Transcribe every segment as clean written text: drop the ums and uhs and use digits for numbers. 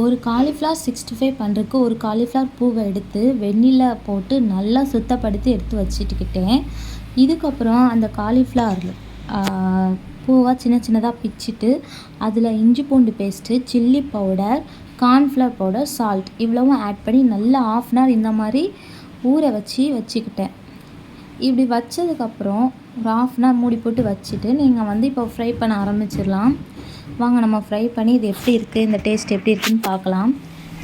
ஒரு காலிஃப்ளவர் 65 பண்ணுறதுக்கு ஒரு காலிஃப்ளவர் பூவை எடுத்து வெந்நீரில் போட்டு நல்லா சுத்தப்படுத்தி எடுத்து வச்சுட்டுக்கிட்டேன். இதுக்கப்புறம் அந்த காலிஃப்ளவர் பூவை சின்ன சின்னதாக பிச்சுட்டு அதில் இஞ்சி பூண்டு paste, chilli powder, cornflour powder, salt இவ்வளவும் ஆட் பண்ணி நல்லா 1/2 அன் ஹவர் இந்த மாதிரி ஊற வச்சுக்கிட்டேன். இப்படி வச்சதுக்கப்புறம் ஒரு 1/2 அன் ஹவர் மூடி போட்டு வச்சுட்டு நீங்கள் இப்போ ஃப்ரை பண்ண ஆரம்பிச்சிடலாம். வாங்க நம்ம ஃப்ரை பண்ணி இது எப்படி இருக்குது, இந்த டேஸ்ட் எப்படி இருக்குதுன்னு பார்க்கலாம்.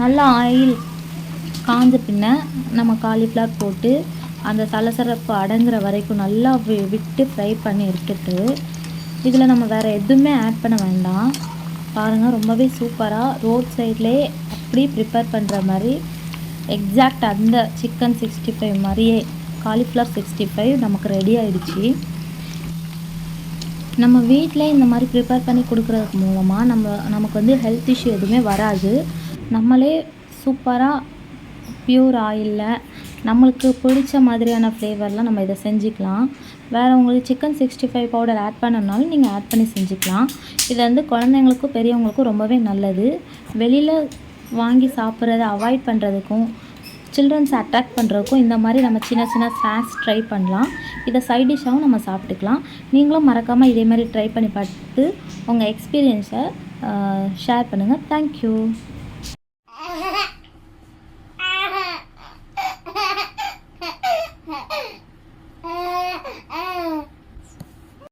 நல்லா ஆயில் காஞ்ச பின்ன நம்ம காலிஃப்ளவர் போட்டு அந்த சலசலப்பு அடங்குற வரைக்கும் நல்லா விட்டு ஃப்ரை பண்ணி எடுத்துட்டு இதில் நம்ம வேறு எதுவுமே ஆட் பண்ண வேண்டாம். பாருங்கள், ரொம்பவே சூப்பராக ரோட் சைட்லேயே அப்படி ப்ரிப்பேர் பண்ணுற மாதிரி எக்ஸாக்ட் அந்த சிக்கன் 65 மாதிரியே காலிஃப்ளவர் 65 நமக்கு ரெடி ஆகிடுச்சு. நம்ம வீட்டில் இந்த மாதிரி ப்ரிப்பேர் பண்ணி கொடுக்குறதுக்கு மூலமாக நமக்கு வந்து ஹெல்த் இஷ்யூ எதுவுமே வராது. நம்மளே சூப்பராக பியூர் ஆயிலில் நம்மளுக்கு பிடிச்ச மாதிரியான ஃப்ளேவரில் நம்ம இதை செஞ்சுக்கலாம். வேறு உங்களுக்கு சிக்கன் 65 பவுடர் ஆட் பண்ணனாலும் நீங்கள் ஆட் பண்ணி செஞ்சுக்கலாம். இது வந்து குழந்தைங்களுக்கும் பெரியவங்களுக்கும் ரொம்பவே நல்லது. வெளியில் வாங்கி சாப்பிட்றத அவாய்ட் பண்ணுறதுக்கும் சில்ட்ரன்ஸ் அட்ராக்ட் பண்ணுறதுக்கும் இந்த மாதிரி நம்ம சின்ன சின்ன ஸ்நாக்ஸ் ட்ரை பண்ணலாம். இதை சைட் டிஷ்ஷாகவும் நம்ம சாப்பிட்டுக்கலாம். நீங்களும் மறக்காமல் இதே மாதிரி ட்ரை பண்ணி பார்த்து உங்கள் எக்ஸ்பீரியன்ஸை ஷேர் பண்ணுங்கள். தேங்க்யூ.